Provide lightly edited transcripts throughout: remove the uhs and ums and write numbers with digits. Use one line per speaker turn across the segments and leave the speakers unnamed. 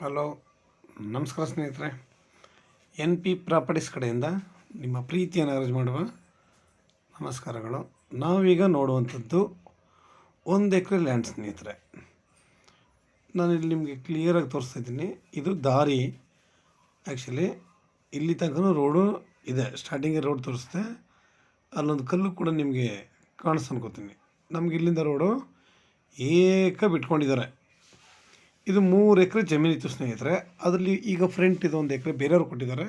Hello, ನಮಸ್ಕಾರ ಸ್ನೇಹಿತರೆ. N P properties ಕಡೆಯಿಂದ ನಿಮ್ಮ ಪ್ರೀತಿಯನ್ನು ಅರ್ಜಿ ಮಾಡುವ ನಮಸ್ಕಾರಗಳು. ನಾವೀಗ ನೋಡುವಂಥದ್ದು 1 ಎಕರೆ ಲ್ಯಾಂಡ್ ಸ್ನೇಹಿತರೆ. ನಾನಿಲ್ಲಿ ನಿಮಗೆ ಕ್ಲಿಯರಾಗಿ ತೋರಿಸ್ತಾ ಇದ್ದೀನಿ. ಇದು ದಾರಿ. ಆ್ಯಕ್ಚುಲಿ ಇಲ್ಲಿ ತನಕ ರೋಡು ಇದೆ. ಸ್ಟಾರ್ಟಿಂಗಿಗೆ ರೋಡ್ ತೋರಿಸುತ್ತೆ. ಅಲ್ಲೊಂದು ಕಲ್ಲು ಕೂಡ ನಿಮಗೆ ಕಾಣಿಸ್ತು ಅನ್ಕೋತೀನಿ. ನಮ್ಗೆ ಇಲ್ಲಿಂದ ರೋಡು ಬಿಟ್ಕೊಂಡಿದ್ದಾರೆ. ಇದು 3 ಎಕರೆ ಜಮೀನಿತ್ತು ಸ್ನೇಹಿತರೆ. ಅದರಲ್ಲಿ ಈಗ ಫ್ರಂಟ್ ಇದು 1 ಎಕರೆ ಬೇರೆಯವ್ರು ಕೊಟ್ಟಿದ್ದಾರೆ.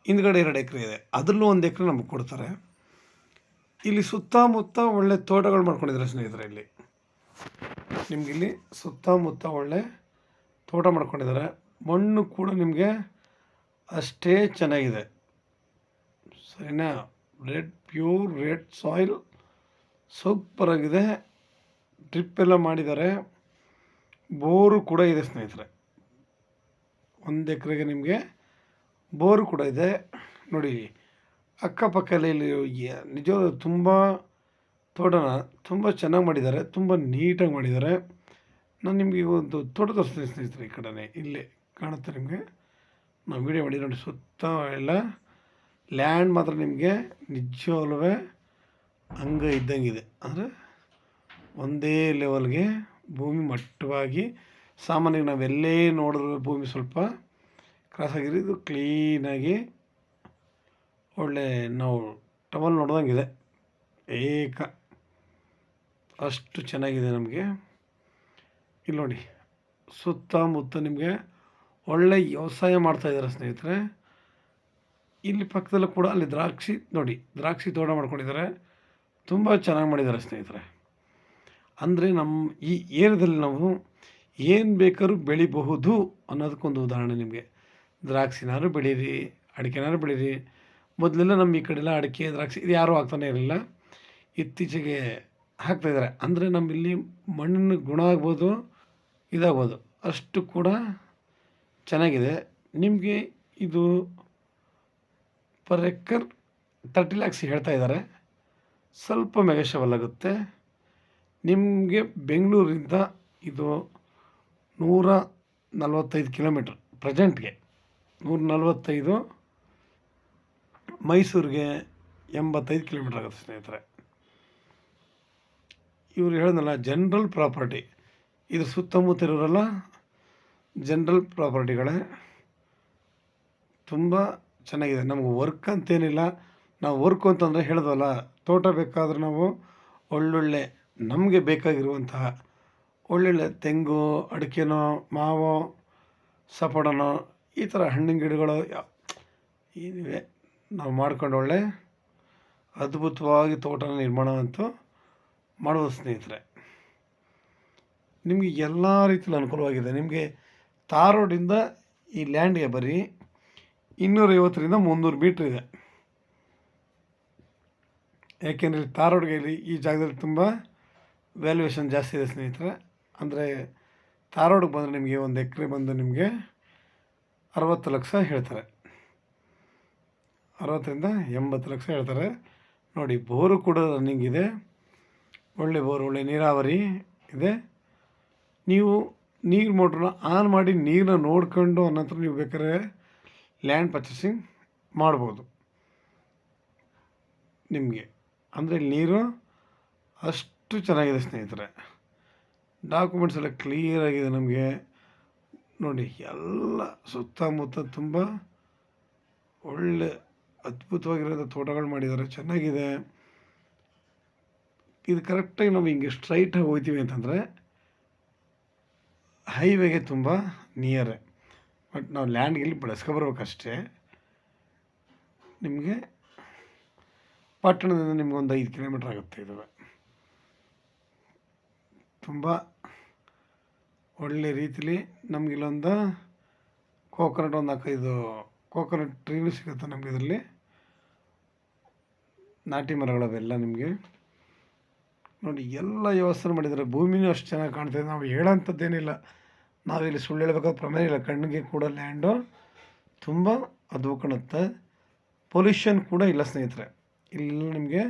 ಹಿಂದ್ಗಡೆ 2 ಎಕರೆ ಇದೆ. ಅದರಲ್ಲೂ 1 ಎಕರೆ ನಮಗೆ ಕೊಡ್ತಾರೆ. ಇಲ್ಲಿ ಸುತ್ತಮುತ್ತ ಒಳ್ಳೆ ತೋಟಗಳು ಮಾಡ್ಕೊಂಡಿದ್ದಾರೆ ಸ್ನೇಹಿತರೆ. ನಿಮಗಿಲ್ಲಿ ಸುತ್ತಮುತ್ತ ಒಳ್ಳೆ ತೋಟ ಮಾಡ್ಕೊಂಡಿದ್ದಾರೆ. ಮಣ್ಣು ಕೂಡ ನಿಮಗೆ ಅಷ್ಟೇ ಚೆನ್ನಾಗಿದೆ, ಸರಿನಾ? ಪ್ಯೂರ್ ರೆಡ್ ಸಾಯಿಲ್ ಸೂಪರಾಗಿದೆ. ಡ್ರಿಪ್ ಎಲ್ಲ ಮಾಡಿದ್ದಾರೆ. ಬೋರು ಕೂಡ ಇದೆ ಸ್ನೇಹಿತರೆ. 1 ಎಕರೆಗೆ ನಿಮಗೆ ಬೋರು ಕೂಡ ಇದೆ. ನೋಡಿ, ಅಕ್ಕಪಕ್ಕದಲ್ಲಿ ಇಲ್ಲಿ ನಿಜವಾದ ತುಂಬ ತೋಟನ ತುಂಬ ಚೆನ್ನಾಗಿ ಮಾಡಿದ್ದಾರೆ, ತುಂಬ ನೀಟಾಗಿ ಮಾಡಿದ್ದಾರೆ. ನಾನು ನಿಮಗೆ ಒಂದು ತೋಟ ತೋರಿಸ್ತೀನಿ ಸ್ನೇಹಿತರೆ. ಈ ಕಡೆ ಇಲ್ಲೇ ಕಾಣುತ್ತೆ ನಿಮಗೆ. ನಾವು ವೀಡಿಯೋ ಮಾಡಿ ನೋಡಿ. ಸುತ್ತ ಎಲ್ಲ ಲ್ಯಾಂಡ್ ಮಾತ್ರ ನಿಮಗೆ ನಿಜವಾಗ್ಲೂ ಹಂಗೆ ಇದ್ದಂಗಿದೆ. ಅಂದರೆ ಒಂದೇ ಲೆವೆಲ್ಗೆ ಭೂಮಿ ಮಟ್ಟವಾಗಿ, ಸಾಮಾನ್ಯವಾಗಿ ನಾವೆಲ್ಲೇ ನೋಡಿದ್ರೆ ಭೂಮಿ ಸ್ವಲ್ಪ ಕ್ರಾಸಾಗಿರೋ, ಇದು ಕ್ಲೀನಾಗಿ ಒಳ್ಳೆ ನಾವು ಟವಲ್ ನೋಡ್ದಂಗಿದೆ. ಅಷ್ಟು ಚೆನ್ನಾಗಿದೆ ನಮಗೆ. ಇಲ್ಲಿ ನೋಡಿ, ಸುತ್ತಮುತ್ತ ನಿಮಗೆ ಒಳ್ಳೆ ವ್ಯವಸಾಯ ಮಾಡ್ತಾಯಿದ್ದಾರೆ ಸ್ನೇಹಿತರೆ. ಇಲ್ಲಿ ಪಕ್ಕದಲ್ಲೂ ಕೂಡ ಅಲ್ಲಿ ದ್ರಾಕ್ಷಿ ತೋಟ ಮಾಡ್ಕೊಂಡಿದ್ದಾರೆ. ತುಂಬ ಚೆನ್ನಾಗಿ ಮಾಡಿದ್ದಾರೆ ಸ್ನೇಹಿತರೆ. ಅಂದರೆ ನಮ್ಮ ಈ ಏರಿಯಾದಲ್ಲಿ ನಾವು ಏನು ಬೇಕಾದ್ರೂ ಬೆಳಿಬಹುದು ಅನ್ನೋದಕ್ಕೊಂದು ಉದಾಹರಣೆ ನಿಮಗೆ. ದ್ರಾಕ್ಷಿನಾರು ಬೆಳೀರಿ, ಅಡಿಕೆನಾರು ಬೆಳೀರಿ. ಮೊದಲೆಲ್ಲ ನಮ್ಮ ಈ ಕಡೆಲ್ಲ ಅಡಿಕೆ, ದ್ರಾಕ್ಷಿ ಇದು ಯಾರೂ ಹಾಕ್ತಾನೆ ಇರಲಿಲ್ಲ. ಇತ್ತೀಚೆಗೆ ಹಾಕ್ತಾಯಿದ್ದಾರೆ. ಅಂದರೆ ನಮ್ಮಲ್ಲಿ ಮಣ್ಣಿನ ಗುಣ ಆಗ್ಬೋದು, ಇದಾಗ್ಬೋದು, ಅಷ್ಟು ಕೂಡ ಚೆನ್ನಾಗಿದೆ. ನಿಮಗೆ ಇದು ಪರ್ ಎಕರ್ 30 lakhs ಹೇಳ್ತಾ ಇದ್ದಾರೆ. ಸ್ವಲ್ಪ ಮೆಗಶಬಲ್ ಆಗುತ್ತೆ. ನಿಮಗೆ ಬೆಂಗಳೂರಿಂದ ಇದು 145 ಕಿಲೋಮೀಟ್ರ್ ಪ್ರೆಸೆಂಟ್ಗೆ, 145. ಮೈಸೂರಿಗೆ 85 ಕಿಲೋಮೀಟ್ರ್ ಆಗುತ್ತೆ ಸ್ನೇಹಿತರೆ. ಇವರು ಹೇಳಿದ್ನಲ್ಲ, ಜನರಲ್ ಪ್ರಾಪರ್ಟಿ. ಇದು ಸುತ್ತಮುತ್ತ ಇರೋರೆಲ್ಲ ಜನರಲ್ ಪ್ರಾಪರ್ಟಿಗಳೇ. ತುಂಬ ಚೆನ್ನಾಗಿದೆ. ನಮ್ಗೆ ವರ್ಕ್ ಅಂತೇನಿಲ್ಲ. ನಾವು ವರ್ಕು ಅಂತಂದರೆ ಹೇಳಿದ್ವಲ್ಲ, ತೋಟ ಬೇಕಾದ್ರೆ ನಾವು ಒಳ್ಳೊಳ್ಳೆ ನಮಗೆ ಬೇಕಾಗಿರುವಂತಹ ಒಳ್ಳೊಳ್ಳೆ ತೆಂಗು, ಅಡಿಕೆನೋ, ಮಾವೋ, ಸಪೋಟನೋ, ಈ ಥರ ಹಣ್ಣಿನ ಗಿಡಗಳು ಏನಿವೆ ನಾವು ಮಾಡ್ಕೊಂಡು ಒಳ್ಳೆ ಅದ್ಭುತವಾಗಿ ತೋಟನ ನಿರ್ಮಾಣ ಅಂತೂ ಮಾಡ್ಬೋದು ಸ್ನೇಹಿತರೆ. ನಿಮಗೆ ಎಲ್ಲ ರೀತಿಯಲ್ಲಿ ಅನುಕೂಲವಾಗಿದೆ. ನಿಮಗೆ ತಾರ್ ರೋಡಿಂದ ಈ ಲ್ಯಾಂಡ್ಗೆ ಬರೀ 250ರಿಂದ 300 ಮೀಟ್ರ್ ಇದೆ. ಯಾಕೆಂದರೆ ತಾರ್ ರೋಡ್ಗೆ ಈ ಜಾಗದಲ್ಲಿ ತುಂಬ ವ್ಯಾಲ್ಯೂಯೇಷನ್ ಜಾಸ್ತಿ ಇದೆ ಸ್ನೇಹಿತರೆ. ಅಂದರೆ ತಾರ್ ರೋಡ್ಗೆ ಬಂದರೆ ನಿಮಗೆ 1 ಎಕರೆ ಬಂದು ನಿಮಗೆ 60 ಲಕ್ಷ ಹೇಳ್ತಾರೆ. 60ರಿಂದ 80 ಲಕ್ಷ ಹೇಳ್ತಾರೆ. ನೋಡಿ, ಬೋರು ಕೂಡ ರನ್ನಿಂಗ್ ಇದೆ. ಒಳ್ಳೆ ಬೋರು, ಒಳ್ಳೆ ನೀರಾವರಿ ಇದೆ. ನೀವು ನೀರು ಮೋಟ್ರನ್ನ ಆನ್ ಮಾಡಿ ನೀರನ್ನ ನೋಡ್ಕೊಂಡು ಅನಂತರ ನೀವು ಬೇಕಾದ್ರೆ ಲ್ಯಾಂಡ್ ಪರ್ಚೇಸಿಂಗ್ ಮಾಡ್ಬೋದು ನಿಮಗೆ. ಅಂದರೆ ನೀರು ಅಷ್ಟು ಚೆನ್ನಾಗಿದೆ ಸ್ನೇಹಿತರೆ. ಡಾಕ್ಯುಮೆಂಟ್ಸ್ ಎಲ್ಲ ಕ್ಲಿಯರಾಗಿದೆ ನಮಗೆ. ನೋಡಿ, ಎಲ್ಲ ಸುತ್ತಮುತ್ತ ತುಂಬ ಒಳ್ಳೆ ಅದ್ಭುತವಾಗಿರೋಂಥ ತೋಟಗಳು ಮಾಡಿದ್ದಾರೆ, ಚೆನ್ನಾಗಿದೆ. ಇದು ಕರೆಕ್ಟಾಗಿ ನಾವು ಹಿಂಗೆ ಸ್ಟ್ರೈಟಾಗಿ ಹೋಗ್ತೀವಿ ಅಂತಂದರೆ ಹೈವೇಗೆ ತುಂಬ ನಿಯರೇ. ಬಟ್ ನಾವು ಲ್ಯಾಂಡ್ಗೆ ಬಳಸ್ಕೊಬರ್ಬೇಕಷ್ಟೇ. ನಿಮಗೆ ಪಟ್ಟಣದಿಂದ ನಿಮ್ಗೆ ಒಂದು 5 ಕಿಲೋಮೀಟ್ರ್ ಆಗುತ್ತೆ. ಇದುವೆ ತುಂಬ ಒಳ್ಳೆ ರೀತಿಲಿ ನಮಗಿಲ್ಲೊಂದು ಕೋಕೋನಟ್, ಒಂದು 4-5 ಕೋಕೋನಟ್ ಟ್ರೀನೂ ಸಿಗುತ್ತೆ ನಮಗೆ. ಇದರಲ್ಲಿ ನಾಟಿ ಮರಗಳವೆಲ್ಲ ನಿಮಗೆ. ನೋಡಿ, ಎಲ್ಲ ವ್ಯವಸ್ಥೆ ಮಾಡಿದ್ದಾರೆ. ಭೂಮಿನೂ ಅಷ್ಟು ಚೆನ್ನಾಗಿ ಕಾಣ್ತಾಯಿದೆ. ನಾವು ಹೇಳೋಂಥದ್ದೇನಿಲ್ಲ, ನಾವಿಲ್ಲಿ ಸುಳ್ಳು ಹೇಳ್ಬೇಕಾದ್ರೆ ಪ್ರಮೇಯ ಇಲ್ಲ. ಕಣ್ಣಿಗೆ ಕೂಡ ಲ್ಯಾಂಡು ತುಂಬ ಅದ್ಭುತ ಕಾಣುತ್ತೆ. ಪೊಲ್ಯೂಷನ್ ಕೂಡ ಇಲ್ಲ ಸ್ನೇಹಿತರೆ. ಇಲ್ಲಿ ನಿಮಗೆ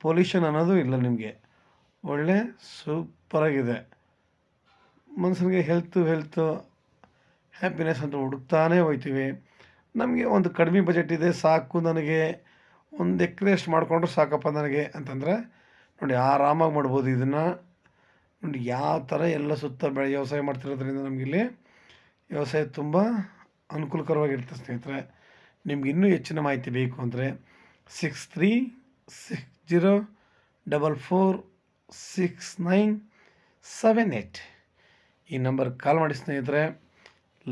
ಪೊಲ್ಯೂಷನ್ ಅನ್ನೋದು ಇಲ್ಲ. ನಿಮಗೆ ಒಳ್ಳೆ ಸೂಪರಾಗಿದೆ. ಮನುಷ್ಯನಿಗೆ ಹೆಲ್ತು ಹ್ಯಾಪಿನೆಸ್ ಅಂತ ಹುಡುಕ್ತಾನೇ ಹೋಗ್ತೀವಿ. ನಮಗೆ ಒಂದು ಕಡಿಮೆ ಬಜೆಟ್ ಇದೆ, ಸಾಕು ನನಗೆ 1 ಎಕರೆ ಅಷ್ಟು ಮಾಡಿಕೊಂಡ್ರೆ ಸಾಕಪ್ಪ ನನಗೆ ಅಂತಂದರೆ ನೋಡಿ ಆರಾಮಾಗಿ ಮಾಡ್ಬೋದು ಇದನ್ನು. ನೋಡಿ ಯಾವ ಥರ ಎಲ್ಲ ಸುತ್ತ ವ್ಯವಸಾಯ ಮಾಡ್ತಿರೋದ್ರಿಂದ ನಮಗಿಲ್ಲಿ ವ್ಯವಸಾಯ ತುಂಬ ಅನುಕೂಲಕರವಾಗಿರುತ್ತೆ ಸ್ನೇಹಿತರೆ. ನಿಮ್ಗೆ ಇನ್ನೂ ಹೆಚ್ಚಿನ ಮಾಹಿತಿ ಬೇಕು ಅಂದರೆ 6360446978 ಈ ನಂಬರ್ಗೆ ಕಾಲ್ ಮಾಡಿ ಸ್ನೇಹಿತರೆ.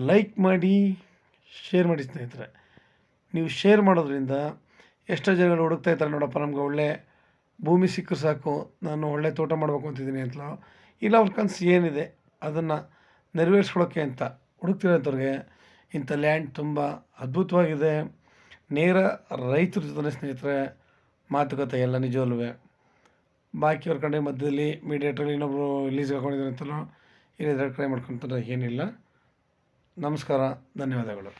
ಲೈಕ್ ಮಾಡಿ, ಶೇರ್ ಮಾಡಿ ಸ್ನೇಹಿತರೆ. ನೀವು ಶೇರ್ ಮಾಡೋದ್ರಿಂದ ಎಷ್ಟೋ ಜನಗಳು ಹುಡುಕ್ತಾ ಇರ್ತಾರೆ, ನೋಡಪ್ಪ ನಮ್ಗೆ ಒಳ್ಳೆ ಭೂಮಿ ಸಿಕ್ಕರೆ ಸಾಕು, ನಾನು ಒಳ್ಳೆ ತೋಟ ಮಾಡಬೇಕು ಅಂತಿದ್ದೀನಿ ಅಂತಲೋ, ಇಲ್ಲ ಅವ್ರ ಕನಸು ಏನಿದೆ ಅದನ್ನು ನೆರವೇರಿಸ್ಕೊಳ್ಳೋಕ್ಕೆ ಅಂತ ಹುಡುಕ್ತಿರೋಂಥವ್ರಿಗೆ ಇಂಥ ಲ್ಯಾಂಡ್ ತುಂಬ ಅದ್ಭುತವಾಗಿದೆ. ನೇರ ರೈತರ ಜೊತೆ ಸ್ನೇಹಿತರೆ ಮಾತುಕತೆ ಎಲ್ಲ ನಿಜವಲ್ಲೂ. ಬಾಕಿಯವ್ರ ಕಡೆ ಮಧ್ಯದಲ್ಲಿ ಮೀಡಿಯೇಟ್ರಲ್ಲಿ ಇನ್ನೊಬ್ಬರು ಲೀಸ್ಗೆ ಹಾಕೊಂಡಿದ್ದಾರೆ ಅಂತಲೋ ಇಲ್ಲ ಟ್ರೈ ಮಾಡ್ಕೊತಾರೆ, ಏನಿಲ್ಲ. ನಮಸ್ಕಾರ, ಧನ್ಯವಾದಗಳು.